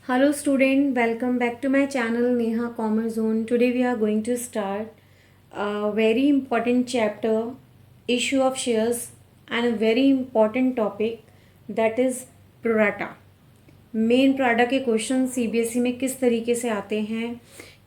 Hello student, welcome back to my channel Neha Commerce Zone. Today we are going to start a very important chapter, issue of shares, and a very important topic that is prorata. Main Prada के question CBSE में किस तरीके से आते हैं,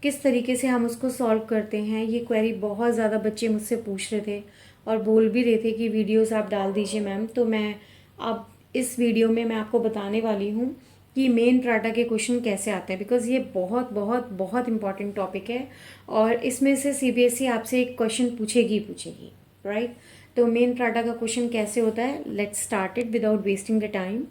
किस तरीके से हम उसको सॉल्व करते हैं, ये क्वेरी बहुत ज़्यादा बच्चे मुझसे पूछ रहे थे और बोल भी रहे थे कि वीडियोस आप डाल दीजिए मैम। तो मैं अब इस वीडियो में मैं आपको बताने वाली हूँ कि मेन प्राडा के क्वेश्चन कैसे आते हैं, बिकॉज ये बहुत बहुत बहुत इंपॉर्टेंट टॉपिक है और इसमें से सीबीएसई आपसे एक क्वेश्चन पूछेगी राइट। तो मेन प्राडा का क्वेश्चन कैसे होता है, let's start it without wasting the time.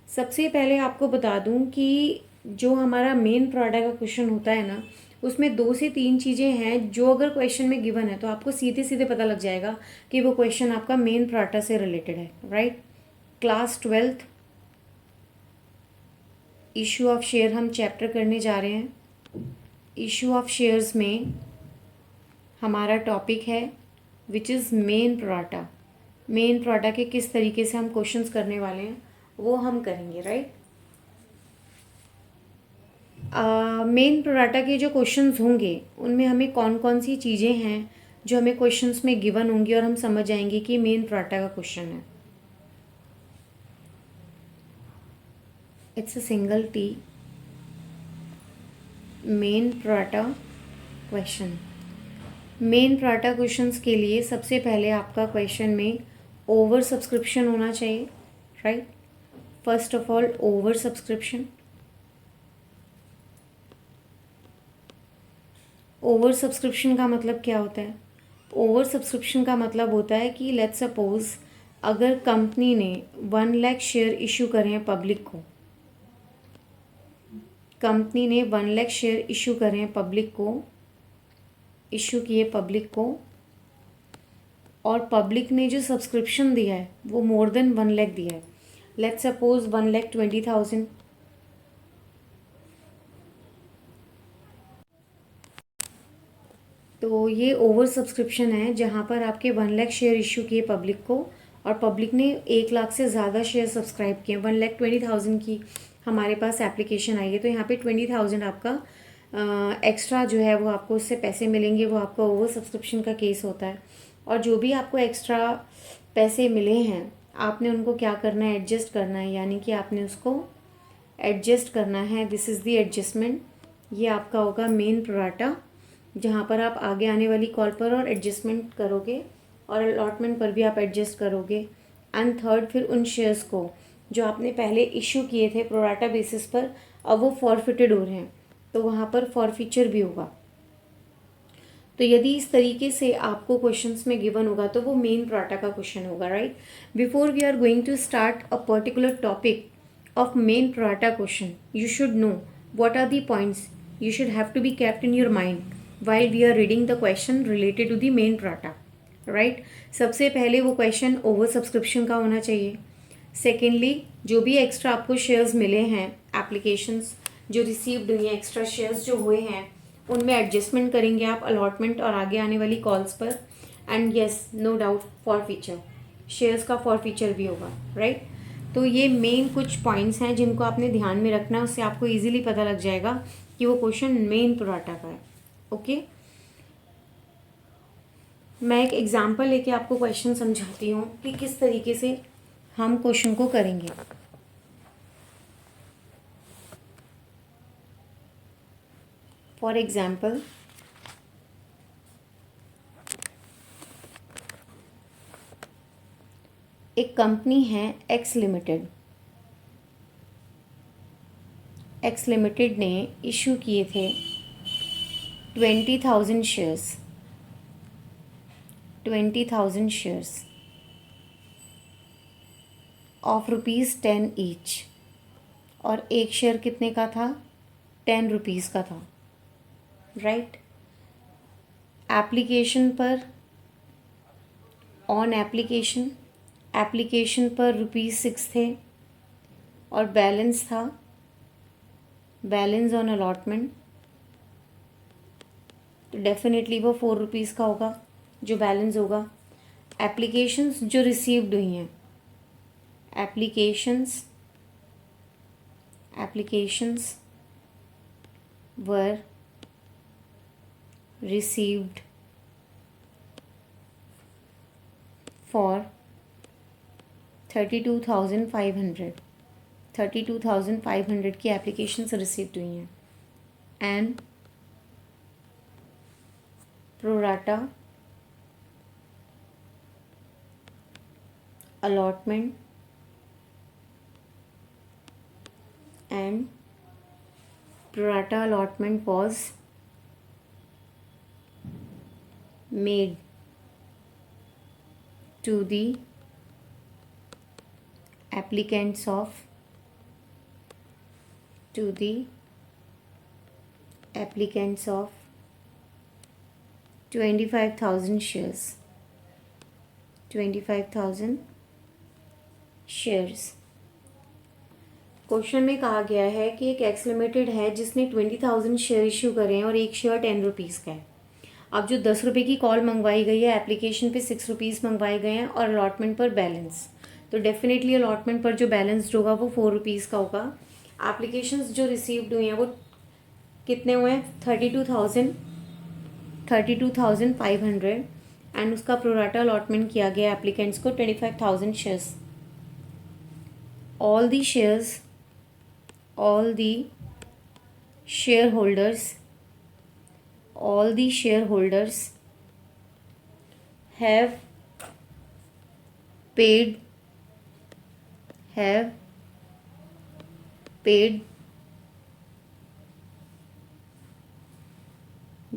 सबसे पहले आपको बता दूं कि जो हमारा मेन प्रोडक्ट का क्वेश्चन होता है ना, उसमें 2 से 3 चीज़ें हैं जो अगर क्वेश्चन में गिवन है तो आपको सीधे सीधे पता लग जाएगा कि वो क्वेश्चन आपका मेन प्रोडक्ट से रिलेटेड है right. Class 12th issue of share हम चैप्टर करने जा रहे हैं। इशू ऑफ शेयर्स में हमारा टॉपिक है which is main product. Main product के किस तरीके से हम क्वेश्चंस करने वाले हैं वो हम करेंगे राइट। मेन प्रोडाटा के जो क्वेश्चंस होंगे उनमें हमें कौन कौन सी चीज़ें हैं जो हमें क्वेश्चंस में गिवन होंगी और हम समझ जाएंगे कि मेन प्रोडाटा का क्वेश्चन है। It's a single T, main pro rata question. Main pro rata questions के लिए सबसे पहले आपका क्वेश्चन में ओवर सब्सक्रिप्शन होना चाहिए right. First of all over subscription. Over subscription का मतलब क्या होता है? ओवर सब्सक्रिप्शन का मतलब होता है कि लेट्स सपोज अगर कंपनी ने 1 लाख शेयर इशू करे हैं पब्लिक को, कंपनी ने 1 लाख शेयर इशू करे हैं पब्लिक को, इशू किए पब्लिक को, और पब्लिक ने जो सब्सक्रिप्शन दिया है वो मोर देन 1 लाख दिया है। Let's suppose 1,20,000। तो ये ओवर सब्सक्रिप्शन है जहाँ पर आपके 1 लाख शेयर इशू किए पब्लिक को और पब्लिक ने 1 लाख से ज़्यादा शेयर सब्सक्राइब किए। 1,20,000 की हमारे पास एप्लीकेशन आई है तो यहाँ पे 20,000 आपका एक्स्ट्रा जो है वो आपको उससे पैसे मिलेंगे, वो आपका ओवर सब्सक्रिप्शन का केस होता है। और जो भी आपको एक्स्ट्रा पैसे मिले हैं आपने उनको क्या करना है, एडजस्ट करना है, यानी कि आपने उसको एडजस्ट करना है। This is the adjustment. ये आपका होगा मेन प्रोराटा, जहाँ पर आप आगे आने वाली कॉल पर और एडजस्टमेंट करोगे और अलॉटमेंट पर भी आप एडजस्ट करोगे। एंड थर्ड, फिर उन शेयर्स को जो आपने पहले इशू किए थे प्रोराटा बेसिस पर, अब वो फॉरफिटेड हो रहे हैं तो वहाँ पर फॉरफीचर भी होगा। तो यदि इस तरीके से आपको क्वेश्चंस में गिवन होगा तो वो मेन प्रोराटा का क्वेश्चन होगा right. Before we are going to start a particular topic of main prorata question, you should know what are the points you should have to be kept in your mind while we are reading the question related to the main prorata right। सबसे पहले वो question over subscription का होना चाहिए। Secondly, जो भी extra आपको shares मिले हैं, एप्लीकेशंस जो रिसीव्ड हुई हैं, एक्स्ट्रा शेयर्स जो हुए हैं उनमें एडजस्टमेंट करेंगे आप अलॉटमेंट और आगे आने वाली कॉल्स पर। And yes, no doubt forfeiture, shares का फॉर फीचर भी होगा राइट। तो ये मेन कुछ पॉइंट्स हैं जिनको आपने ध्यान में रखना है, उससे आपको इजीली पता लग जाएगा कि वो क्वेश्चन मेन प्रोराटा का है। ओके, मैं एक एग्जांपल लेके आपको क्वेश्चन समझाती हूँ कि किस तरीके से हम क्वेश्चन को करेंगे। फॉर एग्जाम्पल, एक कंपनी है एक्स लिमिटेड। एक्स लिमिटेड ने इशू किए थे 20,000 शेयर्स, 20,000 शेयर्स ऑफ ₹10 ईच, और एक शेयर कितने का था, 10 रुपीज़ का था राइट। एप्लीकेशन पर, ऑन एप्लीकेशन, एप्लीकेशन पर ₹6 थे और बैलेंस था, बैलेंस ऑन अलॉटमेंट, तो डेफिनेटली वो 4 रुपीज़ का होगा जो बैलेंस होगा। एप्लीकेशंस जो रिसीव्ड हुई हैं, applications applications were received for 32,500 की एप्लीकेशंस रिसीव्ड हुई हैं and pro rata allotment was made to the applicants of 25,000 shares. 25,000 shares. Question में कहा गया है कि एक एक्स लिमिटेड है जिसने 20,000 शेयर इशू करे हैं और एक शेयर 10 रुपीज़ का है। अब जो 10 रुपये की कॉल मंगवाई गई है, एप्लीकेशन पे 6 रुपीज़ मंगवाए गए हैं और अलॉटमेंट पर बैलेंस, तो डेफिनेटली अलॉटमेंट पर जो बैलेंस होगा वो 4 रुपीज़ का होगा। एप्लीकेशंस जो रिसीव्ड हुई हैं वो कितने हुए हैं? 32,500 एंड उसका प्रोराटा अलॉटमेंट किया गया एप्लीकेंट्स को 25,000 shares. all the shareholders have paid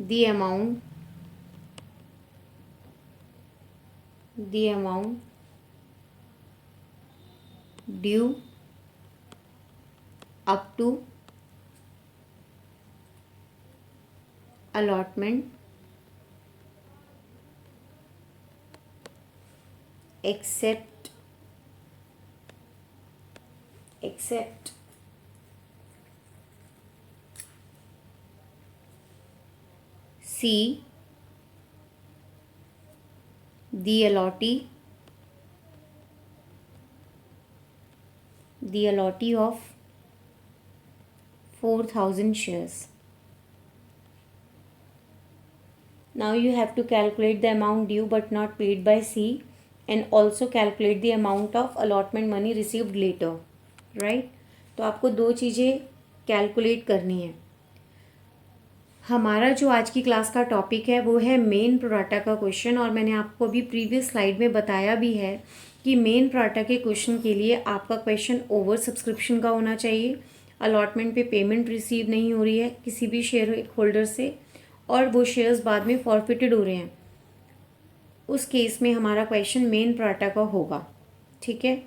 the amount due up to allotment except C, the allottee of 4,000 shares. Now you have to calculate the amount due but not paid by C and also calculate the amount of allotment money received later, right? तो आपको दो चीज़ें calculate करनी है। हमारा जो आज की क्लास का टॉपिक है वो है मेन प्रोराटा का क्वेश्चन, और मैंने आपको अभी प्रीवियस स्लाइड में बताया भी है कि मेन प्रोराटा के क्वेश्चन के लिए आपका क्वेश्चन ओवर सब्सक्रिप्शन का होना चाहिए, अलॉटमेंट पे पेमेंट रिसीव नहीं हो रही है किसी भी शेयर होल्डर से और वो शेयर्स बाद में फॉरफिटेड हो रहे हैं, उस केस में हमारा क्वेश्चन मेन प्रोराटा का होगा। ठीक है,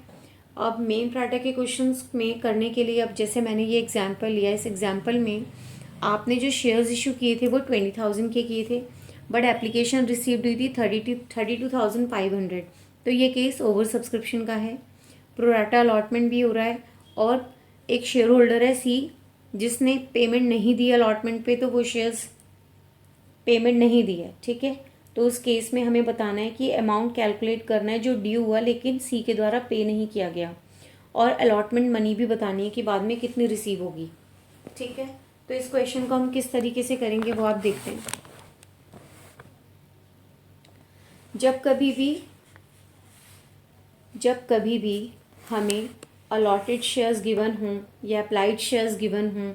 अब मेन प्रोराटा के क्वेश्चंस में करने के लिए, अब जैसे मैंने ये एग्जांपल लिया, इस एग्जांपल में आपने जो शेयर्स इशू किए थे वो 20,000 के किए थे, बट एप्लीकेशन रिसीव्ड हुई थी 32,500, तो ये केस ओवर सब्सक्रिप्शन का है। प्रोराटा अलॉटमेंट भी हो रहा है और एक शेयर होल्डर है सी जिसने पेमेंट नहीं दी अलॉटमेंट पे, तो वो शेयर्स पेमेंट नहीं दी है। ठीक है, तो उस केस में हमें बताना है कि अमाउंट कैलकुलेट करना है जो ड्यू हुआ लेकिन सी के द्वारा पे नहीं किया गया, और अलॉटमेंट मनी भी बतानी है कि बाद में कितनी रिसीव होगी। ठीक है, तो इस क्वेश्चन को हम किस तरीके से करेंगे वो आप देखते हैं। जब कभी भी हमें अलॉटेड शेयर्स गिवन हों या अप्लाइड शेयर्स गिवन हों,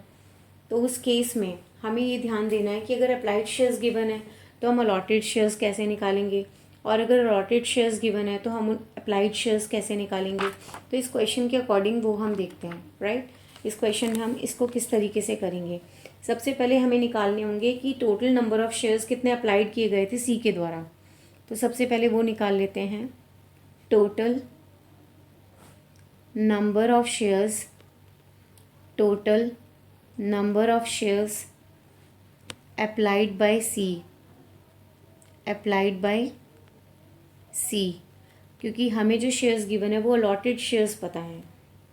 तो उस केस में हमें ये ध्यान देना है कि अगर अप्लाइड शेयर्स गिवन है तो हम अलॉटेड शेयर्स कैसे निकालेंगे, और अगर अलॉटेड शेयर्स गिवन है तो हम अप्लाइड शेयर्स कैसे निकालेंगे। तो इस क्वेश्चन के अकॉर्डिंग वो हम देखते हैं, राइट। इस क्वेश्चन में हम इसको किस तरीके से करेंगे। सबसे पहले हमें निकालने होंगे कि टोटल नंबर ऑफ़ शेयर्स कितने अप्लाइड किए गए थे सी के द्वारा, तो सबसे पहले वो निकाल लेते हैं। Total number of shares applied by C, क्योंकि हमें जो शेयर्स गिवन है वो अलॉटेड शेयर्स पता है।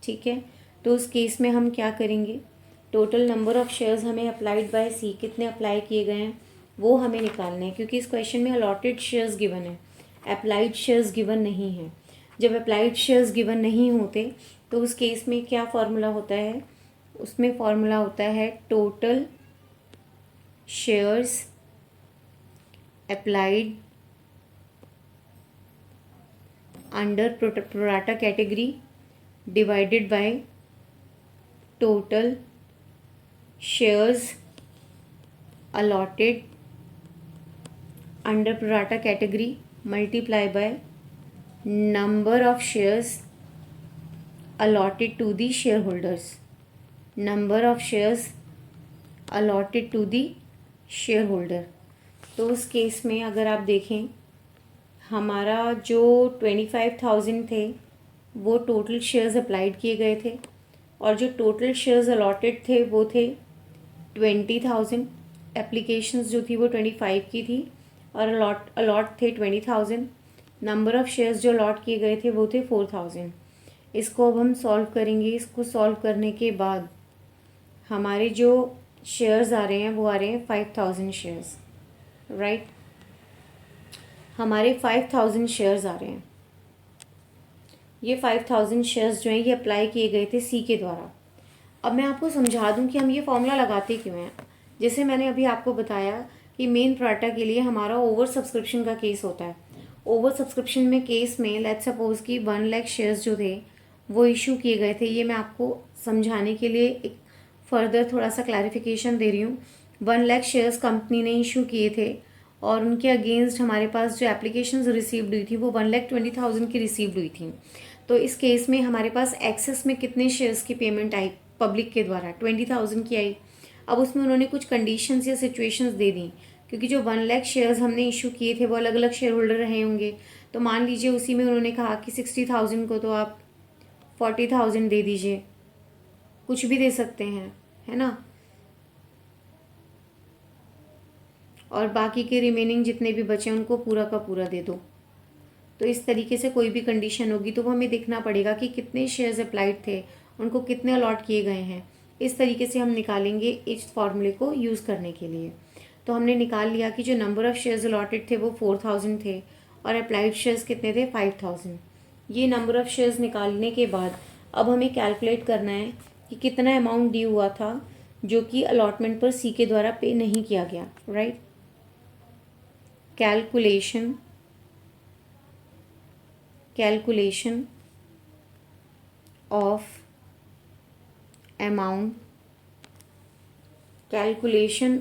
ठीक है, तो उस केस में हम क्या करेंगे, टोटल नंबर ऑफ़ शेयर्स हमें अप्लाइड बाय सी कितने अप्लाई किए गए हैं वो हमें निकालने हैं, क्योंकि इस क्वेश्चन में अलॉटेड शेयर्स गिवन है, अप्लाइड शेयर्स गिवन नहीं है। जब अप्लाइड शेयर्स गिवन नहीं होते तो उस केस में क्या फॉर्मूला होता है, उसमें फॉर्मूला होता है total shares applied under pro rata category divided by total shares allotted under pro rata category multiply by number of shares allotted to the shareholders. Number of shares allotted to the shareholder. तो उस case में अगर आप देखें हमारा जो 25,000 थे वो टोटल शेयर्स अप्लाइड किए गए थे और जो टोटल शेयर्स अलॉटेड थे वो थे 20,000। एप्लीकेशंस जो थी वो 25 की थी और अलॉट थे 20,000। नंबर ऑफ़ शेयर्स जो अलॉट किए गए थे वो थे 4,000। इसको अब हम सॉल्व करेंगे। इसको सॉल्व करने के बाद हमारे जो शेयर्स आ रहे हैं वो आ रहे हैं 5,000 शेयर्स, राइट। हमारे 5,000 शेयर्स आ रहे हैं। ये 5,000 शेयर्स जो हैं ये अप्लाई किए गए थे सी के द्वारा। अब मैं आपको समझा दूं कि हम ये फॉर्मूला लगाते क्यों हैं। जैसे मैंने अभी आपको बताया कि मेन प्रोराटा के लिए हमारा ओवर सब्सक्रिप्शन का केस होता है। ओवर सब्सक्रिप्शन में केस में लेट्स सपोज कि 1 लाख शेयर्स जो थे वो इशू किए गए थे। ये मैं आपको समझाने के लिए एक फर्दर थोड़ा सा क्लैरिफिकेशन दे रही हूँ। 1 लाख शेयर्स कंपनी ने इशू किए थे और उनके अगेंस्ट हमारे पास जो एप्लीकेशंस रिसीव्ड हुई थी वो 1,20,000 की रिसीव्ड हुई थी। तो इस केस में हमारे पास एक्सेस में कितने शेयर्स की पेमेंट आई पब्लिक के द्वारा? 20,000 की आई। अब उसमें उन्होंने कुछ कंडीशंस या सिचुएशंस दे दी, क्योंकि जो 1 लाख शेयर्स हमने इशू किए थे वो अलग अलग शेयर होल्डर रहे होंगे। तो मान लीजिए उसी में उन्होंने कहा कि 60,000 को तो आप 40,000 दे दीजिए, कुछ भी दे सकते हैं, है ना। और बाकी के रिमेनिंग जितने भी बचे उनको पूरा का पूरा दे दो। तो इस तरीके से कोई भी कंडीशन होगी तो वो हमें देखना पड़ेगा कि कितने शेयर्स अप्लाइड थे, उनको कितने अलॉट किए गए हैं। इस तरीके से हम निकालेंगे इस फॉर्मूले को यूज़ करने के लिए। तो हमने निकाल लिया कि जो नंबर ऑफ़ शेयर्स अलॉटेड थे वो 4,000 थे और अप्लाइड शेयर्स कितने थे? 5,000। ये नंबर ऑफ़ शेयर्स निकालने के बाद अब हमें कैलकुलेट करना है कि कितना अमाउंट ड्यू हुआ था जो कि अलॉटमेंट पर सी के द्वारा पे नहीं किया गया, right. Calculation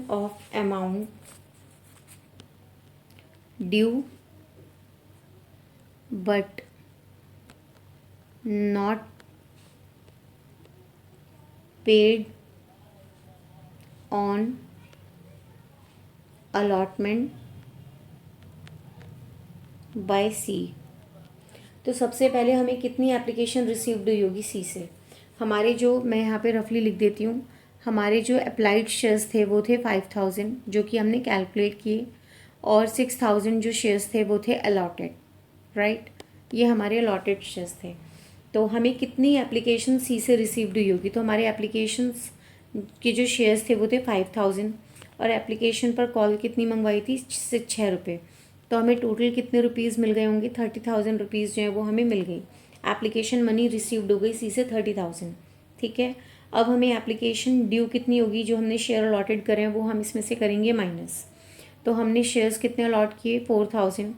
of amount due but not paid on allotment by C। तो सबसे पहले हमें कितनी एप्लीकेशन रिसीव्ड हुई होगी सी से? हमारे जो, मैं यहाँ पे रफली लिख देती हूँ, हमारे जो अप्लाइड शेयर्स थे वो थे 5,000 जो कि हमने कैलकुलेट किए, और 6,000 जो शेयर्स थे वो थे अलॉटेड, राइट। ये हमारे अलॉटेड शेयर्स थे। तो हमें कितनी एप्लीकेशन सी से रिसीव्ड हुई होगी? तो हमारे एप्लीकेशंस के जो शेयर्स थे वो थे 5,000 और एप्लीकेशन पर कॉल कितनी मंगवाई थी? 6 रुपये। तो हमें टोटल कितने रुपीज़ मिल गए होंगे? 30,000 रुपीज़ जो है वो हमें मिल गई। एप्लीकेशन मनी रिसीव्ड हो गई सी से 30,000, ठीक है। अब हमें एप्लीकेशन ड्यू कितनी होगी? जो हमने शेयर अलॉटेड करे हैं वो हम इसमें से करेंगे माइनस। तो हमने शेयर्स कितने अलॉट किए? 4,000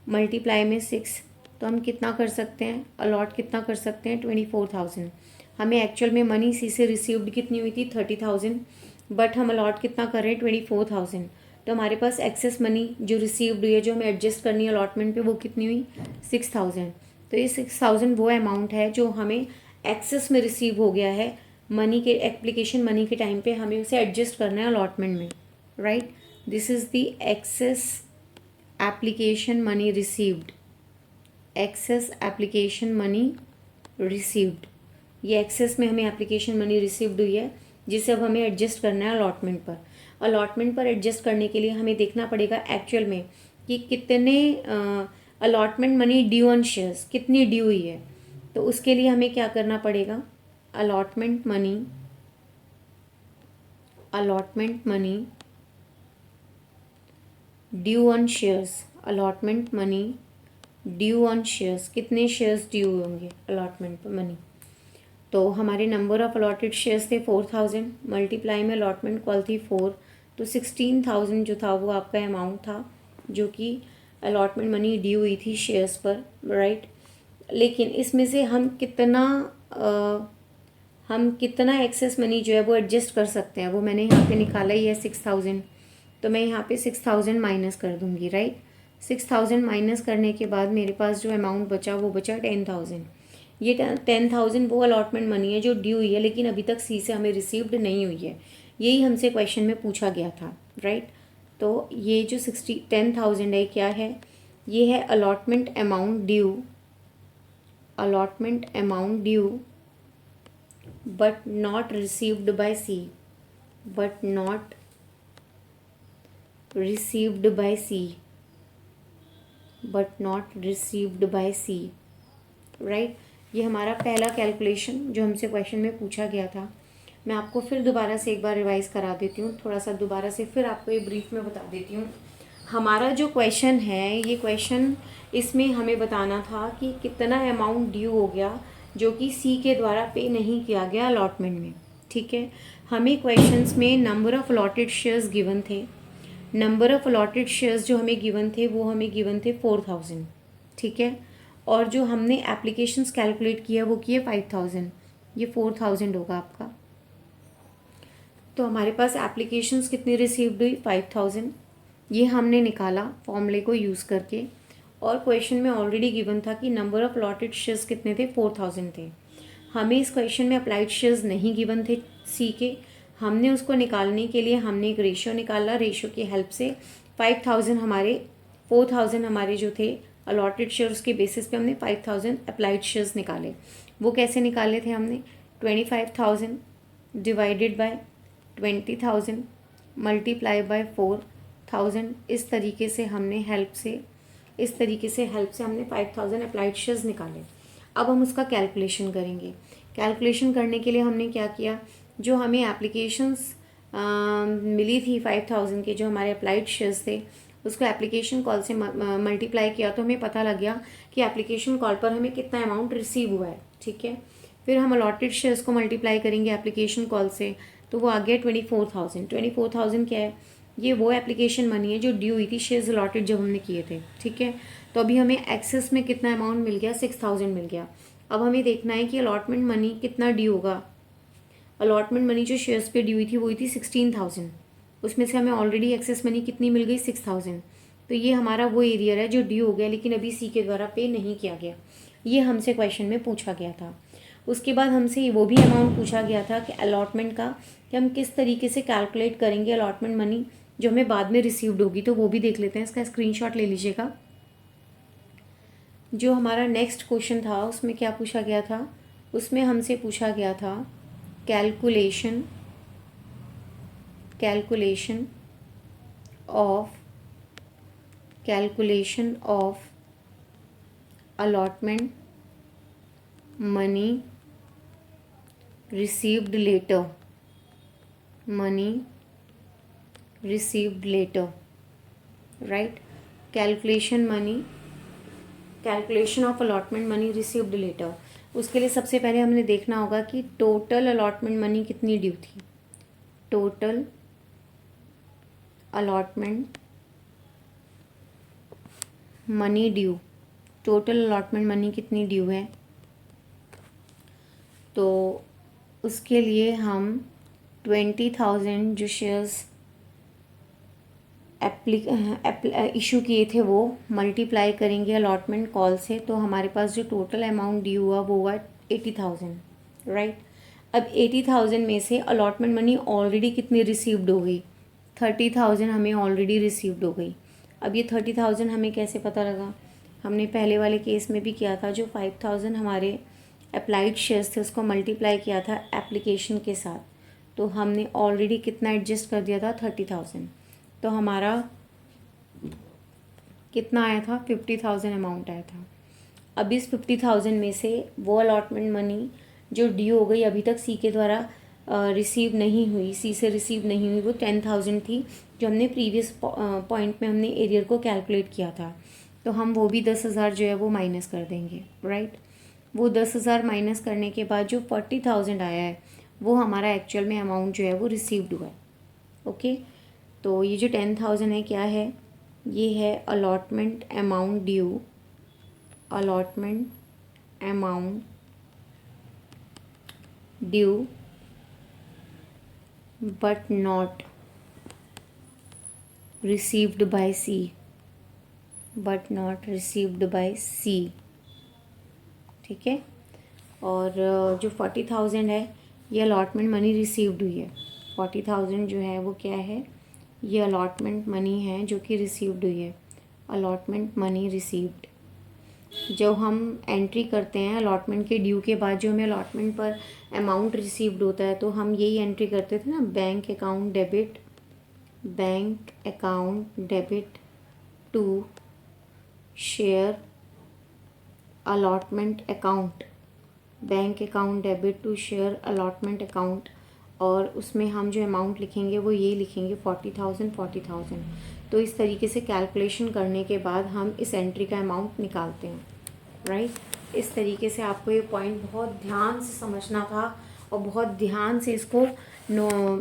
मल्टीप्लाई में 6, तो हम कितना कर सकते हैं? अलॉट कितना कर सकते हैं? 24,000। हमें एक्चुअल में मनी सी से रिसीव्ड कितनी हुई थी? 30,000, बट हम अलॉट कितना कर रहे हैं? 24,000। तो हमारे पास एक्सेस मनी जो रिसीव्ड हुई है, जो हमें एडजस्ट करनी है अलॉटमेंट पे, वो कितनी हुई? 6,000। तो ये 6,000 वो अमाउंट है जो हमें एक्सेस में रिसीव हो गया है मनी के, एप्लीकेशन मनी के टाइम पे हमें उसे एडजस्ट करना है अलॉटमेंट में, right. This is the excess application money received. Excess application money received, ये एक्सेस में हमें एप्लीकेशन मनी रिसीव्ड हुई है जिसे अब हमें एडजस्ट करना है अलॉटमेंट पर। अलॉटमेंट पर एडजस्ट करने के लिए हमें देखना पड़ेगा एक्चुअल में कि कितने allotment money due on shares, कितनी ड्यू हुई है। तो उसके लिए हमें क्या करना पड़ेगा? Allotment money due on shares, allotment money due on shares, कितने शेयर्स ड्यू होंगे अलॉटमेंट मनी? तो हमारे नंबर ऑफ़ अलॉटेड शेयर्स थे 4000, मल्टीप्लाई में अलॉटमेंट कॉल थी 4, तो 16000 जो था वो आपका अमाउंट था जो कि अलॉटमेंट मनी ड्यू हुई थी शेयर्स पर, राइट। लेकिन इसमें से हम कितना एक्सेस मनी जो है वो एडजस्ट कर सकते हैं वो मैंने यहाँ पे निकाला ही है 6000। तो मैं यहाँ पे 6000 माइनस कर दूँगी, राइट। 6000 माइनस करने के बाद मेरे पास जो अमाउंट बचा वो बचा 10000। ये 10000 वो अलॉटमेंट मनी है जो ड्यू हुई है लेकिन अभी तक सी से हमें रिसीव्ड नहीं हुई है। यही हमसे क्वेश्चन में पूछा गया था, राइट। तो ये जो 10,000 है क्या है, ये है allotment amount due but not received by C, right. ये हमारा पहला कैलकुलेशन जो हमसे क्वेश्चन में पूछा गया था। मैं आपको फिर दोबारा से एक बार रिवाइज करा देती हूँ, थोड़ा सा दोबारा से फिर आपको ये ब्रीफ में बता देती हूँ। हमारा जो क्वेश्चन है, ये क्वेश्चन इसमें हमें बताना था कि कितना अमाउंट ड्यू हो गया जो कि सी के द्वारा पे नहीं किया गया अलॉटमेंट में, ठीक है। हमें क्वेश्चंस में number of allotted shares given थे। नंबर ऑफ़ अलॉटेड शेयर्स जो हमें गिवन थे वो हमें गिवन थे 4000, ठीक है। और जो हमने एप्लीकेशंस कैलकुलेट किया वो किए 5000, ये 4000 होगा आपका। तो हमारे पास एप्लीकेशंस कितनी रिसीव्ड हुई 5000, ये हमने निकाला फॉर्मूले को यूज़ करके। और क्वेश्चन में ऑलरेडी गिवन था कि नंबर ऑफ़ अलॉटेड शेयर्स कितने थे, 4000 थे। हमें इस क्वेश्चन में अप्लाइड शेयर्स नहीं गिवन थे सी के, हमने उसको निकालने के लिए हमने एक रेशियो निकाला। रेशियो की हेल्प से 4000 हमारे जो थे अलॉटेड शेयर्स के बेसिस पे हमने 5000 अप्लाइड शेयर्स निकाले। वो कैसे निकाले थे हमने, 25,000 डिवाइडेड बाय 20,000 मल्टीप्लाई बाय 4000, इस तरीके से हमने हेल्प से हमने 5000 अप्लाइड शेयर्स निकाले। अब हम उसका कैलकुलेशन करेंगे। कैलकुलेशन करने के लिए हमने क्या किया, जो हमें एप्लीकेशंस मिली थी 5000 के जो हमारे अप्लाइड शेयर्स थे, उसको एप्लीकेशन कॉल से मल्टीप्लाई किया तो हमें पता लग गया कि एप्लीकेशन कॉल पर हमें कितना अमाउंट रिसीव हुआ है, ठीक है। फिर हम अलॉटेड शेयर्स को मल्टीप्लाई करेंगे एप्लीकेशन कॉल से, तो वो आ गया 24,000। 24,000 क्या है, ये वो एप्लीकेशन मनी है जो ड्यू हुई थी शेयर्स अलॉटेड जब हमने किए थे, ठीक है। तो अभी हमें एक्सेस में कितना अमाउंट मिल गया, 6000 मिल गया। अब हमें देखना है कि अलॉटमेंट मनी कितना ड्यू होगा। अलॉटमेंट मनी जो शेयर्स पे ड्यू हुई थी वो हुई थी 16,000, उसमें से हमें ऑलरेडी एक्सेस मनी कितनी मिल गई, 6000। तो ये हमारा वो एरियर है जो ड्यू हो गया लेकिन अभी सी के द्वारा पे नहीं किया गया। ये हमसे क्वेश्चन में पूछा गया था। उसके बाद हमसे वो भी अमाउंट पूछा गया था कि अलॉटमेंट का, कि हम किस तरीके से कैलकुलेट करेंगे अलॉटमेंट मनी जो हमें बाद में रिसीव्ड होगी। तो वो भी देख लेते हैं, इसका स्क्रीनशॉट ले लीजिएगा। जो हमारा नेक्स्ट क्वेश्चन था उसमें क्या पूछा गया था, उसमें हमसे पूछा गया था calculation of allotment money received later, right. Calculation of allotment money received later. उसके लिए सबसे पहले हमने देखना होगा कि टोटल अलॉटमेंट मनी कितनी ड्यू थी। टोटल अलॉटमेंट मनी कितनी ड्यू है। तो उसके लिए हम 20,000 जो शेयर्स इशू किए थे वो मल्टीप्लाई करेंगे अलॉटमेंट कॉल से, तो हमारे पास जो टोटल अमाउंट ड्यू हुआ वो हुआ 80,000, राइट। अब 80,000 में से अलॉटमेंट मनी ऑलरेडी कितनी रिसीव्ड हो गई, 30,000 हमें ऑलरेडी रिसीव्ड हो गई। अब ये 30,000 हमें कैसे पता लगा, हमने पहले वाले केस में भी किया था। जो 5,000 हमारे अप्लाइड शेयर्स थे उसको मल्टीप्लाई किया था एप्लीकेशन के साथ, तो हमने ऑलरेडी कितना एडजस्ट कर दिया था, 30,000। तो हमारा कितना आया था, 50,000 अमाउंट आया था। अब इस 50,000 में से वो अलॉटमेंट मनी जो ड्यू हो गई अभी तक सी के द्वारा रिसीव नहीं हुई, सी से रिसीव नहीं हुई, वो 10,000 थी जो हमने प्रीवियस पॉइंट में हमने एरियर को कैलकुलेट किया था। तो हम वो भी 10,000 जो है वो माइनस कर देंगे, राइट। वो 10,000 माइनस करने के बाद जो 40,000 आया है वो हमारा एक्चुअल में अमाउंट जो है वो रिसीव्ड हुआ है। ओके, तो ये जो 10,000 है क्या है, ये है allotment amount due, allotment amount due but not received by C, but not received by C. ठीक है, और जो 40,000 है ये अलॉटमेंट मनी रिसीव्ड हुई है। 40,000 जो है वो क्या है, ये अलॉटमेंट मनी है जो कि रिसीव्ड हुई है, अलॉटमेंट मनी रिसीव्ड। जब हम एंट्री करते हैं अलॉटमेंट के ड्यू के बाद जो हमें अलॉटमेंट पर अमाउंट रिसीव्ड होता है, तो हम यही एंट्री करते थे ना, bank account debit, bank account debit to share allotment account, bank account debit to share allotment account, और उसमें हम जो अमाउंट लिखेंगे वो ये लिखेंगे 40,000। तो इस तरीके से कैलकुलेशन करने के बाद हम इस एंट्री का अमाउंट निकालते हैं, राइट। इस तरीके से आपको ये पॉइंट बहुत ध्यान से समझना था और बहुत ध्यान से इसको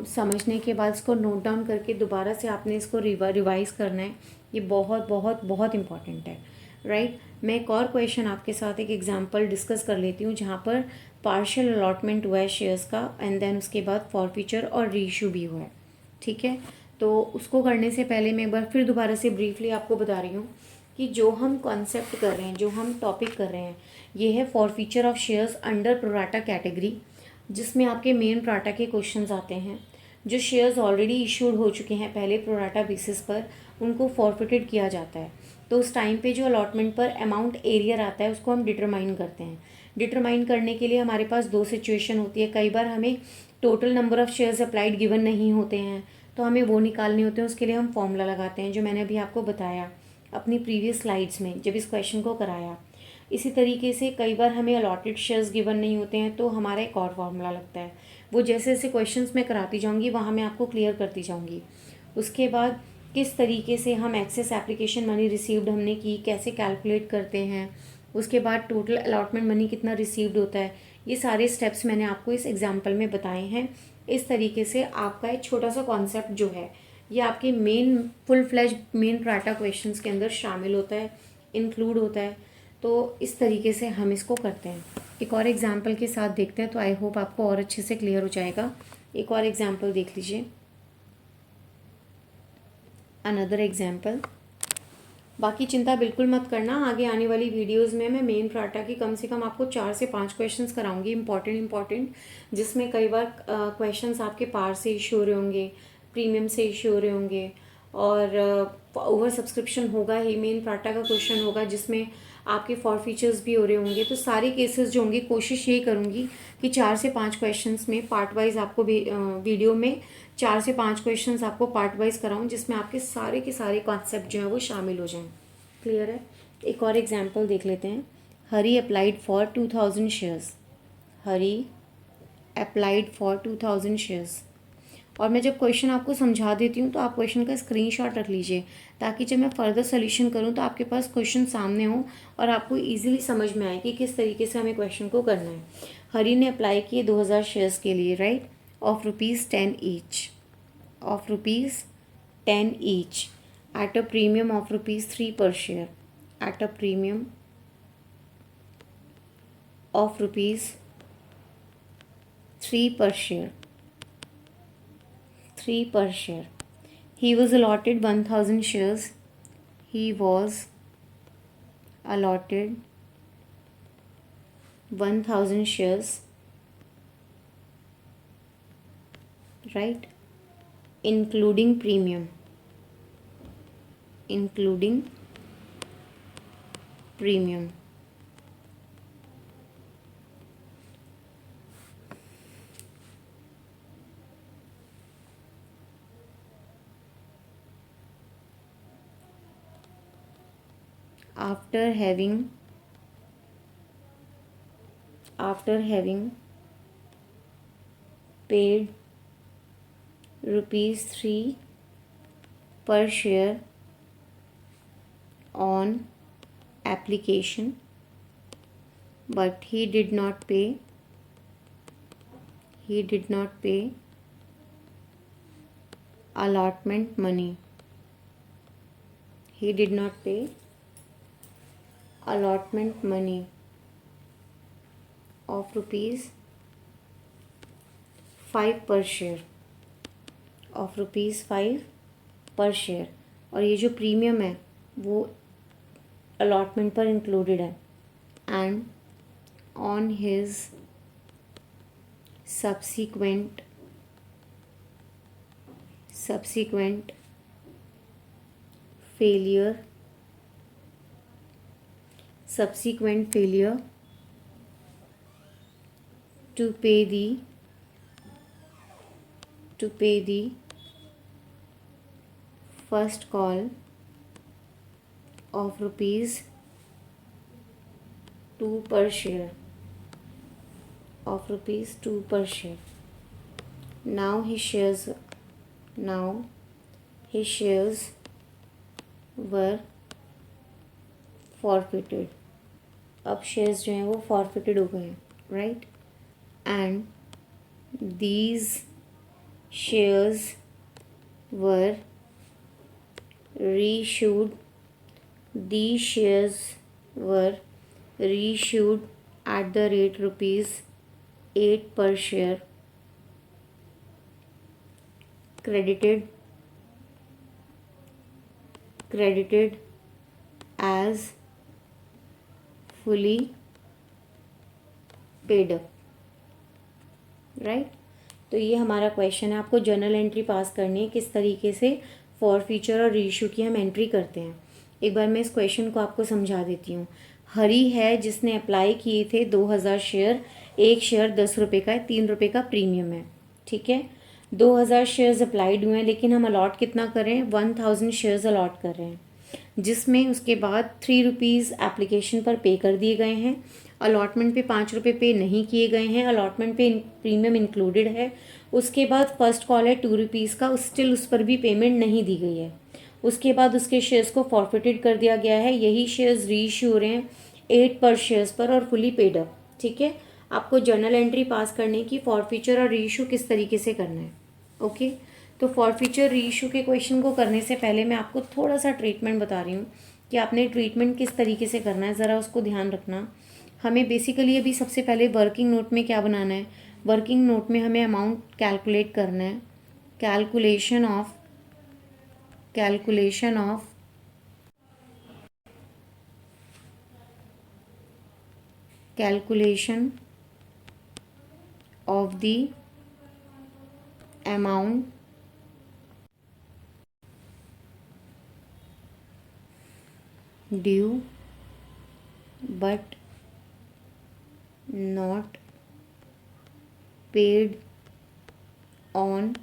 समझने के बाद इसको नोट डाउन करके दोबारा से आपने इसको रिवाइज़ करना है। ये बहुत बहुत बहुत इम्पॉर्टेंट है, राइट। मैं एक और क्वेश्चन आपके साथ एक एग्जांपल डिस्कस कर लेती हूँ जहाँ पर पार्शियल अलॉटमेंट हुआ है शेयर्स का एंड देन उसके बाद फॉरफीचर और रीइशू भी हुआ है। ठीक है, तो उसको करने से पहले मैं एक बार फिर दोबारा से ब्रीफली आपको बता रही हूँ कि जो हम कॉन्सेप्ट कर रहे हैं, जो हम टॉपिक कर रहे हैं, ये है forfeiture of shares under pro rata category, जिसमें आपके मेन प्रोराटा के क्वेश्चंस आते हैं। जो शेयर्स ऑलरेडी इशूड हो चुके हैं पहले प्रोराटा बेसिस पर, उनको फॉरफिटेड किया जाता है। तो उस टाइम पे जो अलॉटमेंट पर अमाउंट एरियर आता है उसको हम डिटरमाइन करते हैं। डिटरमाइन करने के लिए हमारे पास दो सिचुएशन होती है। कई बार हमें total number of shares applied given नहीं होते हैं, तो हमें वो निकालने होते हैं। उसके लिए हम फॉर्मूला लगाते हैं, जो मैंने अभी आपको बताया अपनी प्रीवियस स्लाइड्स में जब इस क्वेश्चन को कराया। इसी तरीके से कई बार हमें अलॉटेड शेयर्स गिवन नहीं होते हैं, तो हमारा एक और फार्मूला लगता है। वो जैसे जैसे क्वेश्चंस मैं कराती जाऊंगी वहाँ मैं आपको क्लियर करती जाऊंगी। उसके बाद किस तरीके से हम एक्सेस एप्लीकेशन मनी रिसीव्ड हमने की, कैसे कैलकुलेट करते हैं, उसके बाद टोटल अलॉटमेंट मनी कितना रिसीव्ड होता है, ये सारे स्टेप्स मैंने आपको इस एग्जाम्पल में बताए हैं। इस तरीके से आपका एक छोटा सा कॉन्सेप्ट जो है ये आपके main full fledged main pro rata questions के अंदर शामिल होता है, इंक्लूड होता है। तो इस तरीके से हम इसको करते हैं। एक और एग्जाम्पल के साथ देखते हैं, तो आई होप आपको और अच्छे से क्लियर हो जाएगा। एक और एग्जाम्पल देख लीजिए, अनदर एग्जाम्पल। बाकी चिंता बिल्कुल मत करना, आगे आने वाली वीडियोस में मैं मेन प्राटा की कम से कम आपको 4 से 5 क्वेश्चंस कराऊंगी इंपॉर्टेंट, जिसमें कई बार क्वेश्चंस आपके पार से इशू हो रहे होंगे, प्रीमियम से इशू हो रहे होंगे, और ओवर सब्सक्रिप्शन होगा ही, मेन प्राटा का क्वेश्चन होगा जिसमें आपके फॉरफीचर्स भी हो रहे होंगे। तो सारे केसेस जो होंगे कोशिश यही करूँगी कि 4 से 5 क्वेश्चंस में पार्ट वाइज आपको वीडियो में 4 से 5 क्वेश्चंस आपको पार्ट वाइज कराऊँ, जिसमें आपके सारे के सारे कॉन्सेप्ट जो हैं वो शामिल हो जाएं। क्लियर है। एक और एग्जांपल देख लेते हैं। Hari applied for 2000 shares, Hari applied for 2000 shares. और मैं जब क्वेश्चन आपको समझा देती हूँ तो आप क्वेश्चन का स्क्रीनशॉट रख लीजिए, ताकि जब मैं फर्दर सोल्यूशन करूँ तो आपके पास क्वेश्चन सामने हो और आपको इजीली समझ में आए कि किस तरीके से हमें क्वेश्चन को करना है। हरी ने अप्लाई किए 2000 शेयर्स के लिए, right, of ₹10 each, of ₹10 each at a premium of ₹3 per share, at a premium of ₹3 per share, 3 per share. He was allotted 1000 shares. He was allotted 1000 shares, right, including premium, including premium. After having paid ₹3 per share on application, but he did not pay allotment money. He did not pay allotment money of rupees 5 per share, of rupees 5 पर share. और ये जो premium है वो allotment पर included है. And on his subsequent failure to pay the first call of rupees 2 per share, now his shares were forfeited. अब shares जो हैं वो फॉरफिटेड हो गए हैं, right. And these shares were reissued at the rate rupees 8 per share, credited as fully paid up, right. तो ये हमारा क्वेश्चन है. आपको जर्नल एंट्री पास करनी है किस तरीके से फॉर फ्यूचर और रीइशू की हम एंट्री करते हैं. एक बार मैं इस क्वेश्चन को आपको समझा देती हूँ. हरी है जिसने अप्लाई किए थे 2000 शेयर, एक शेयर 10 रुपये का है, 3 रुपये का प्रीमियम है, ठीक है. 2000 शेयर्स अप्लाइड हुए हैं, लेकिन हम अलॉट कितना कर रहे हैं, 1000 शेयर्स अलॉट कर रहे हैं, जिसमें उसके बाद 3 रुपीज़ एप्लीकेशन पर पे कर दिए गए हैं. अलॉटमेंट पे 5 रुपये पे नहीं किए गए हैं. अलॉटमेंट पे प्रीमियम इंक्लूडेड है. उसके बाद फर्स्ट कॉल है 2 रुपीज़ का, स्टिल उस पर भी पेमेंट नहीं दी गई है. उसके बाद उसके शेयर्स को फॉरफिटेड कर दिया गया है. यही शेयर्स रीइश्यू हो रहे हैं 8 पर शेयर्स पर और फुली पेड अप, ठीक है. आपको जर्नल एंट्री पास करने की फॉरफीचर और रीइश्यू किस तरीके से करना है, ओके. तो फॉरफीचर रीइश्यू के क्वेश्चन को करने से पहले मैं आपको थोड़ा सा ट्रीटमेंट बता रही हूँ कि आपने ट्रीटमेंट किस तरीके से करना है, ज़रा उसको ध्यान रखना. हमें बेसिकली अभी सबसे पहले वर्किंग नोट में क्या बनाना है, वर्किंग नोट में हमें अमाउंट कैलकुलेट करना है. Calculation of the amount due but not paid on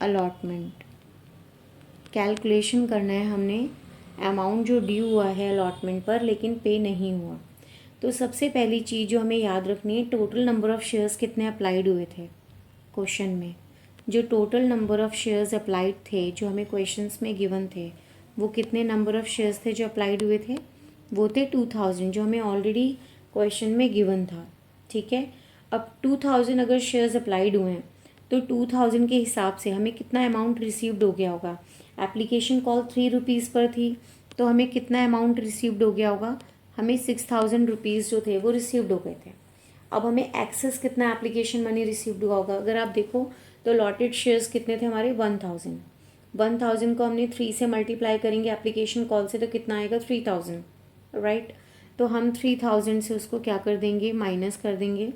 allotment. Calculation करना है हमने अमाउंट जो ड्यू हुआ है अलॉटमेंट पर लेकिन पे नहीं हुआ. तो सबसे पहली चीज़ जो हमें याद रखनी है, टोटल नंबर ऑफ़ शेयर्स कितने अप्लाइड हुए थे क्वेश्चन में. जो total number of shares applied थे जो हमें क्वेश्चंस में गिवन थे, वो कितने नंबर ऑफ़ शेयर्स थे जो अप्लाइड हुए थे, वो थे 2000 जो हमें ऑलरेडी क्वेश्चन में गिवन था, ठीक है. अब 2000 अगर शेयर्स अप्लाइड हुए हैं तो 2000 के हिसाब से हमें कितना अमाउंट रिसीव्ड हो गया होगा. एप्लीकेशन कॉल 3 रुपीज़ पर थी तो हमें कितना अमाउंट रिसीव्ड हो गया होगा, हमें 6000 रुपीज़ जो थे वो रिसीव्ड हो गए थे. अब हमें एक्सेस कितना एप्लीकेशन मनी रिसीव्ड हुआ होगा. अगर आप देखो तो लॉटेड शेयर्स कितने थे हमारे, 1000 को हमने 3 से मल्टीप्लाई करेंगे एप्लीकेशन कॉल से तो कितना आएगा, 3000, राइट. तो हम 3000 से उसको क्या कर देंगे, माइनस कर देंगे.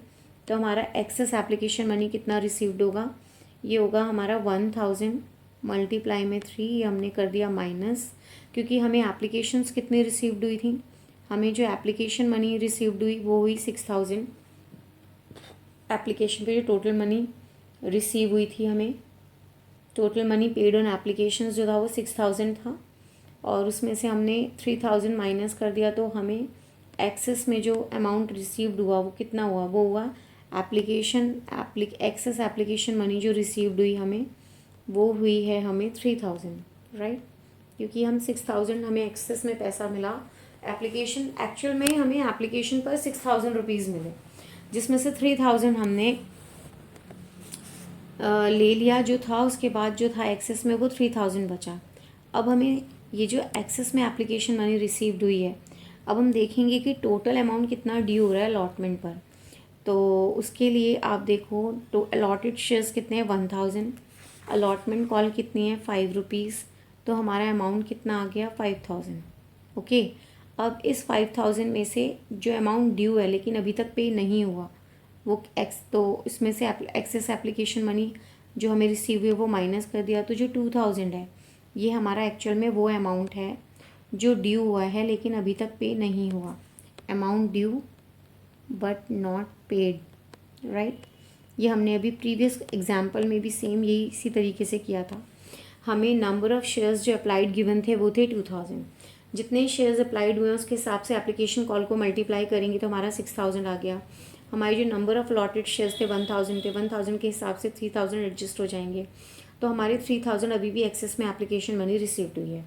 तो हमारा एक्सेस एप्लीकेशन मनी कितना रिसीव्ड होगा, ये होगा हमारा 1000 मल्टीप्लाई में 3, ये हमने कर दिया माइनस, क्योंकि हमें एप्लीकेशंस कितनी रिसीव्ड हुई थी, हमें जो एप्लीकेशन मनी रिसीव्ड हुई वो हुई 6000. एप्लीकेशन पे जो टोटल मनी रिसीव हुई थी, हमें total money paid on applications जो था वो 6000 था, और उसमें से हमने 3000 माइनस कर दिया. तो हमें एक्सेस में जो अमाउंट रिसीव्ड हुआ वो कितना हुआ, वो हुआ एक्सेस एप्लीकेशन मनी जो रिसीव्ड हुई हमें वो हुई है हमें 3000, राइट. क्योंकि हम 6000 हमें एक्सेस में पैसा मिला एप्लीकेशन एक्चुअल में हमें एप्लीकेशन पर 6,000 रुपीज़ मिले, जिसमें से 3,000 हमने ले लिया जो था, उसके बाद जो था एक्सेस में वो 3,000 बचा। अब हमें ये जो एक्सेस में एप्लीकेशन मनी रिसीव्ड हुई है, अब हम देखेंगे कि टोटल अमाउंट कितना ड्यू हो रहा है अलॉटमेंट पर। तो उसके लिए आप देखो, तो अलॉटेड शेयर्स कितने हैं 1,000, अलॉटमेंट कॉल कितनी है 5 रुपीज़, तो हमारा अमाउंट कितना आ गया 5,000। ओके, अब इस 5,000 में से जो अमाउंट ड्यू है लेकिन अभी तक पे नहीं हुआ वो तो इसमें से एक्सेस एप्लीकेशन मनी जो हमें रिसीव हुई वो माइनस कर दिया, तो जो 2,000 है ये हमारा एक्चुअल में वो अमाउंट है जो ड्यू हुआ है लेकिन अभी तक पे नहीं हुआ। Amount due but not paid, right. ये हमने अभी प्रीवियस एग्जाम्पल में भी सेम यही इसी तरीके से किया था। हमें नंबर ऑफ़ शेयर्स जो अप्लाइड गिवन थे वो थे 2,000, जितने शेयर्स अप्लाइड हुए हैं उसके हिसाब से एप्लीकेशन कॉल को मल्टीप्लाई करेंगे तो हमारा 6,000 आ गया। हमारे जो नंबर ऑफ़ अलॉटेड शेयर्स थे 1,000 थे, 1,000 के हिसाब से 3,000 एडजस्ट हो जाएंगे, तो हमारे 3,000 अभी भी एक्सेस में एप्लीकेशन मनी रिसीव्ड हुई है।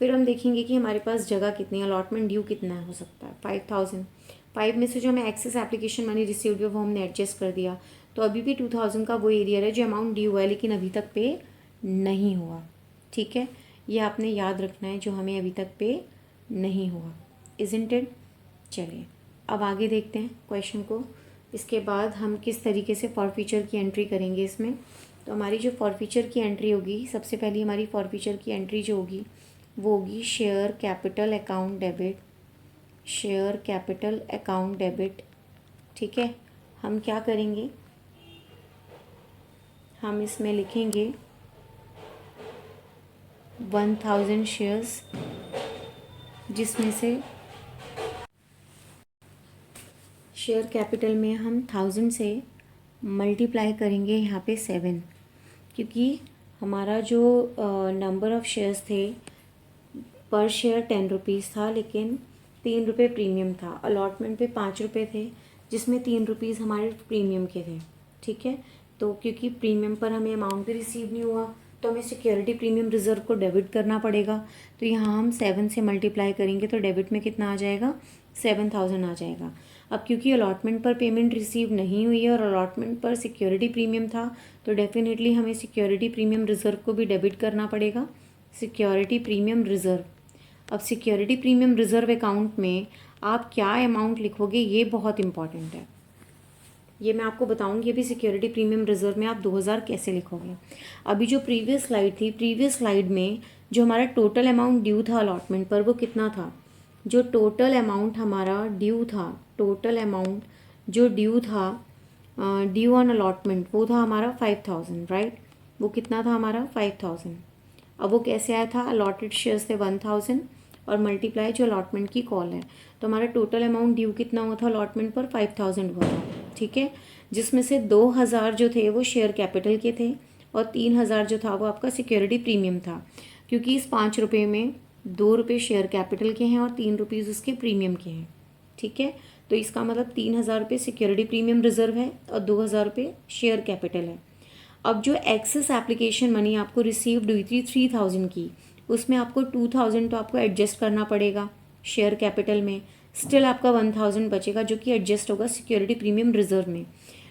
फिर हम देखेंगे कि हमारे पास जगह कितनी है, अलॉटमेंट ड्यू कितना हो सकता है 5,000। 5 में से जो हमें एक्सेस एप्लीकेशन मनी रिसीव्ड हुआ वो हमने एडजस्ट कर दिया, तो अभी भी 2,000 का वो एरिया है जो अमाउंट ड्यू हुआ है लेकिन अभी तक पे नहीं हुआ। ठीक है, ये आपने याद रखना है, जो हमें अभी तक पे नहीं हुआ। Isn't it? चलिए अब आगे देखते हैं क्वेश्चन को। इसके बाद हम किस तरीके से फॉरफीचर की एंट्री करेंगे इसमें। तो हमारी जो फॉरफीचर की एंट्री होगी, सबसे पहले हमारी फॉरफीचर की एंट्री जो होगी वो होगी share capital account debit, share capital account debit. ठीक है, हम क्या करेंगे, हम इसमें लिखेंगे 1,000 शेयर्स, जिसमें से शेयर कैपिटल में हम 1,000 से मल्टीप्लाई करेंगे यहाँ पे 7, क्योंकि हमारा जो नंबर ऑफ़ शेयर्स थे पर शेयर 10 रुपीज़ था लेकिन 3 रुपये प्रीमियम था। अलॉटमेंट पे 5 रुपये थे जिसमें 3 रुपीज़ हमारे प्रीमियम के थे। ठीक है, तो क्योंकि प्रीमियम पर हमें अमाउंट भी रिसीव नहीं हुआ तो हमें सिक्योरिटी प्रीमियम रिज़र्व को डेबिट करना पड़ेगा। तो यहाँ हम 7 से मल्टीप्लाई करेंगे तो डेबिट में कितना आ जाएगा, 7,000 आ जाएगा। अब क्योंकि अलॉटमेंट पर पेमेंट रिसीव नहीं हुई है और अलॉटमेंट पर सिक्योरिटी प्रीमियम था, तो डेफिनेटली हमें सिक्योरिटी प्रीमियम रिज़र्व को भी डेबिट करना पड़ेगा, सिक्योरिटी प्रीमियम रिज़र्व। अब सिक्योरिटी प्रीमियम रिज़र्व अकाउंट में आप क्या अमाउंट लिखोगे ये बहुत इंपॉर्टेंट है, ये मैं आपको बताऊंगी अभी। सिक्योरिटी प्रीमियम रिज़र्व में आप 2,000 कैसे लिखोगे। अभी जो प्रीवियस स्लाइड थी, प्रीवियस स्लाइड में जो हमारा टोटल अमाउंट ड्यू था अलॉटमेंट पर वो कितना था, जो टोटल अमाउंट हमारा ड्यू था, टोटल अमाउंट जो ड्यू था ड्यू ऑन अलॉटमेंट वो था हमारा 5,000, राइट। वो कितना था हमारा 5,000। अब वो कैसे आया था, अलॉटेड शेयर्स थे 1,000 और मल्टीप्लाई जो अलॉटमेंट की कॉल है, तो हमारा टोटल अमाउंट ड्यू कितना हुआ था अलॉटमेंट पर 5,000 हुआ था। ठीक है, जिसमें से 2,000 जो थे वो शेयर कैपिटल के थे और 3,000 जो था वो आपका सिक्योरिटी प्रीमियम था, क्योंकि इस 5 रुपये में 2 रुपये शेयर कैपिटल के हैं और 3 रुपीज़ उसके प्रीमियम के हैं। ठीक है, तो इसका मतलब 3,000 रुपये सिक्योरिटी प्रीमियम रिजर्व है और 2,000 रुपये शेयर कैपिटल है। अब जो एक्सेस एप्लीकेशन मनी आपको रिसीव्ड हुई थी 3,000 की, उसमें आपको 2,000 तो आपको एडजस्ट करना पड़ेगा शेयर कैपिटल में, स्टिल आपका 1,000 बचेगा जो कि एडजस्ट होगा सिक्योरिटी प्रीमियम रिजर्व में।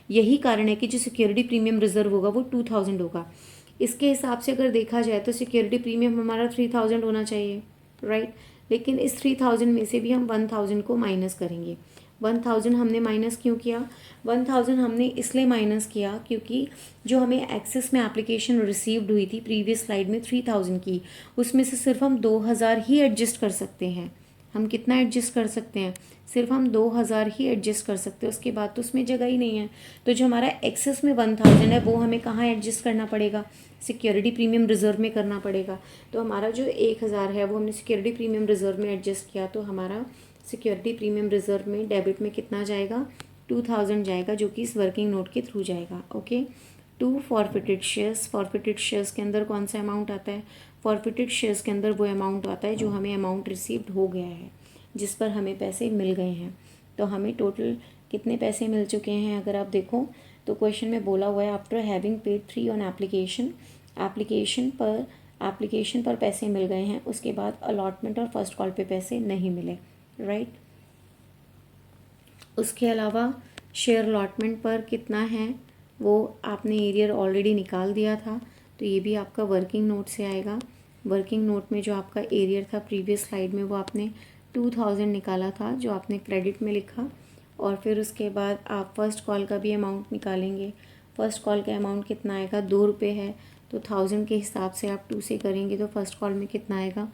यही कारण है कि जो सिक्योरिटी प्रीमियम रिजर्व होगा वो 2,000 होगा। इसके हिसाब से अगर देखा जाए तो सिक्योरिटी प्रीमियम हमारा 3,000 होना चाहिए, राइट। लेकिन इस 3,000 में से भी हम 1,000 को माइनस करेंगे। 1,000 हमने माइनस क्यों किया, 1,000 हमने इसलिए माइनस किया क्योंकि जो हमें एक्सेस में एप्लीकेशन रिसीव्ड हुई थी प्रीवियस स्लाइड में 3,000 की, उसमें से सिर्फ हम 2,000 ही एडजस्ट कर सकते हैं। हम कितना एडजस्ट कर सकते हैं, सिर्फ हम 2,000 ही एडजस्ट कर सकते हैं, उसके बाद तो उसमें जगह ही नहीं है। तो जो हमारा एक्सेस में 1,000 है वो हमें कहाँ एडजस्ट करना पड़ेगा, सिक्योरिटी प्रीमियम रिजर्व में करना पड़ेगा। तो हमारा जो 1,000 है वो हमने सिक्योरिटी प्रीमियम रिजर्व में एडजस्ट किया, तो हमारा सिक्योरिटी प्रीमियम रिजर्व में डेबिट में कितना जाएगा, 2,000 जाएगा, जो कि इस वर्किंग नोट के थ्रू जाएगा। Okay, 2 forfeited shares, forfeited shares के अंदर कौन सा अमाउंट आता है, फॉरफिटेड शेयर्स के अंदर वो अमाउंट आता है जो हमें अमाउंट रिसीव्ड हो गया है, जिस पर हमें पैसे मिल गए हैं। तो हमें टोटल कितने पैसे मिल चुके हैं अगर आप देखो तो क्वेश्चन में बोला हुआ है after having paid 3 on application, application पर पैसे मिल गए हैं, उसके बाद अलॉटमेंट और फर्स्ट कॉल पे पैसे नहीं मिले। राइट। उसके अलावा शेयर अलॉटमेंट पर कितना है वो आपने एरियर ऑलरेडी निकाल दिया था, तो ये भी आपका वर्किंग नोट से आएगा। वर्किंग नोट में जो आपका एरियर था प्रीवियस स्लाइड में वो आपने 2000 निकाला था जो आपने क्रेडिट में लिखा, और फिर उसके बाद आप फर्स्ट कॉल का भी अमाउंट निकालेंगे। फ़र्स्ट कॉल का अमाउंट कितना आएगा, 2 रुपये है, तो 1000 के हिसाब से आप 2 से करेंगे तो फर्स्ट कॉल में कितना आएगा,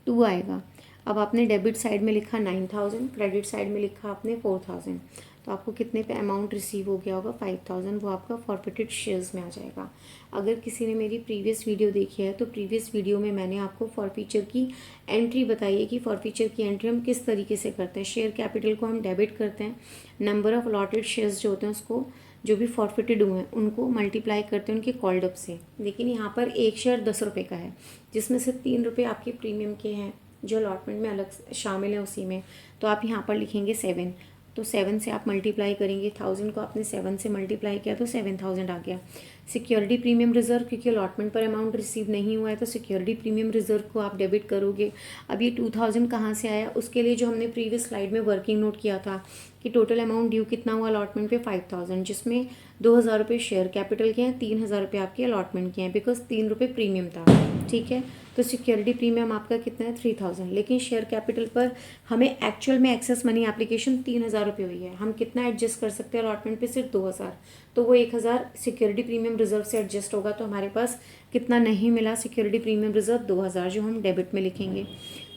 2 आएगा। अब आपने डेबिट साइड में लिखा 9000, क्रेडिट साइड में लिखा आपने 4000, तो आपको कितने पे अमाउंट रिसीव हो गया होगा, 5000, वो आपका फॉरफिटेड शेयर्स में आ जाएगा। अगर किसी ने मेरी प्रीवियस वीडियो देखी है तो प्रीवियस वीडियो में मैंने आपको फॉरफीचर की एंट्री बताई है कि फॉरफीचर की एंट्री हम किस तरीके से करते हैं। शेयर कैपिटल को हम डेबिट करते हैं, नंबर ऑफ अलॉटेड शेयर्स जो होते हैं उसको, जो भी फॉरफिटेड हुए हैं उनको मल्टीप्लाई करते हैं उनके कॉल्ड अप से। लेकिन यहाँ पर एक शेयर 10 रुपये का है, जिसमें से 3 रुपये आपके प्रीमियम के हैं जो अलॉटमेंट में अलग शामिल है उसी में, तो आप यहाँ पर लिखेंगे 7, तो 7 से आप मल्टीप्लाई करेंगे, 1000 को आपने 7 से मल्टीप्लाई किया तो 7000 आ गया। सिक्योरिटी प्रीमियम रिजर्व, क्योंकि अलॉटमेंट पर अमाउंट रिसीव नहीं हुआ है तो सिक्योरिटी प्रीमियम रिजर्व को आप डेबिट करोगे। अब ये 2000 कहाँ से आया, उसके लिए जो हमने प्रीवियस स्लाइड में वर्किंग नोट किया था कि टोटल अमाउंट ड्यू कितना हुआ अलॉटमेंट पे 5000, जिसमें 2000 रुपये शेयर कैपिटल के हैं, 3000 रुपये आपके अलॉटमेंट के हैं, बिकॉज 3 रुपये प्रीमियम था, ठीक है। तो सिक्योरिटी प्रीमियम आपका कितना है, 3000, लेकिन शेयर कैपिटल पर हमें एक्चुअल में एक्सेस मनी एप्लीकेशन 3000 रुपये हुई है, हम कितना एडजस्ट कर सकते हैं अलॉटमेंट पे, सिर्फ 2000, तो वो 1000 सिक्योरिटी प्रीमियम रिजर्व से एडजस्ट होगा, तो हमारे पास कितना नहीं मिला सिक्योरिटी प्रीमियम रिजर्व, 2000, जो हम डेबिट में लिखेंगे।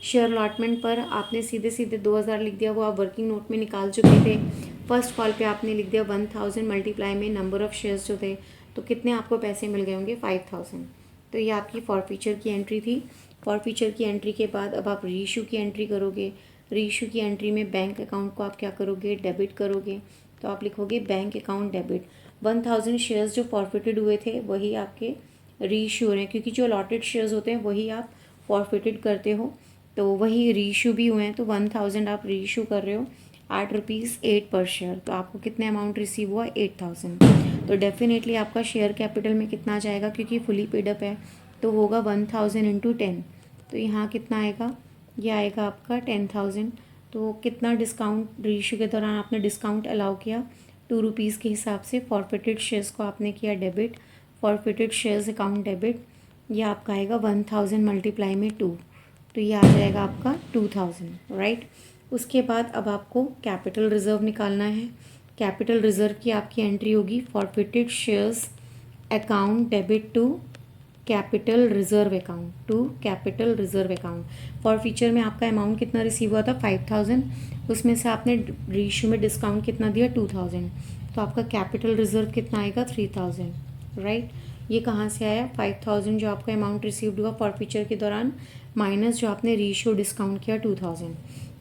शेयर अलॉटमेंट पर आपने सीधे सीधे 2000 लिख दिया, वो आप वर्किंग नोट में निकाल चुके थे। फर्स्ट कॉल पे आपने लिख दिया 1000 मल्टीप्लाई में नंबर ऑफ शेयर्स जो थे, तो कितने आपको पैसे मिल गए होंगे, 5000। तो ये आपकी फॉरफीचर की एंट्री थी। फॉरफीचर की एंट्री के बाद अब आप रीइशू की एंट्री करोगे। रीइशू की एंट्री में बैंक अकाउंट को आप क्या करोगे, डेबिट करोगे, तो आप लिखोगे बैंक अकाउंट डेबिट। 1000 शेयर्स जो फॉरफिटेड हुए थे वही आपके रीइशू हो रहे हैं, क्योंकि जो अलॉटेड शेयर्स होते हैं वही आप फॉरफिटेड करते हो, तो वही रीइशू भी हुए हैं, तो 1000 आप रीइशू कर रहे हो ₹8 पर शेयर, तो आपको कितने अमाउंट रिसीव हुआ, 8000। तो डेफिनेटली आपका शेयर कैपिटल में कितना जाएगा, क्योंकि फुली पेड अप है, तो होगा 1000 इंटू 10, तो यहाँ कितना आएगा, ये आएगा आपका 10000। तो कितना डिस्काउंट रीइशू के दौरान आपने डिस्काउंट अलाउ किया, 2 रुपीज़ के हिसाब से फॉरफिटेड शेयर्स को आपने किया debit, forfeited shares account debit, ये आपका आएगा 1000 मल्टीप्लाई में 2, तो ये आ जाएगा आपका 2000, राइट। उसके बाद अब आपको कैपिटल रिजर्व निकालना है। कैपिटल रिजर्व की आपकी एंट्री होगी forfeited shares account debit to capital reserve account, to capital reserve account. Forfeiture में आपका अमाउंट कितना रिसीव हुआ था, 5000, उसमें से आपने रीइशू में डिस्काउंट कितना दिया, 2000, तो आपका कैपिटल रिजर्व कितना आएगा, 3000, राइट। ये कहाँ से आया, 5000 जो आपका अमाउंट रिसीव्ड हुआ फॉरफीचर के दौरान, माइनस जो आपने रीइशू डिस्काउंट किया 2000,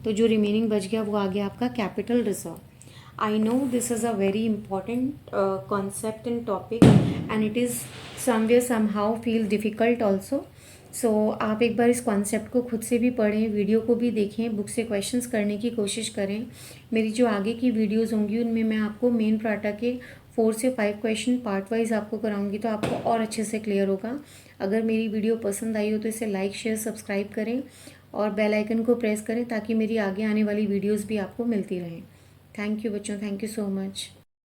तो जो रिमेनिंग बच गया वो आ गया आपका capital reserve. I know this is a very important concept and topic and it is somewhere somehow feel difficult also. So आप एक बार इस कॉन्सेप्ट को खुद से भी पढ़ें, वीडियो को भी देखें, बुक से क्वेश्चंस करने की कोशिश करें। मेरी जो आगे की वीडियोस होंगी उनमें मैं आपको मेन प्राटा के 4 से 5 क्वेश्चन पार्ट वाइज आपको कराऊंगी, तो आपको और अच्छे से क्लियर होगा। अगर मेरी वीडियो पसंद आई हो तो इसे लाइक शेयर सब्सक्राइब करें और बेल आइकन को प्रेस करें ताकि मेरी आगे आने वाली वीडियोज़ भी आपको मिलती रहें। थैंक यू बच्चों, थैंक यू सो मच।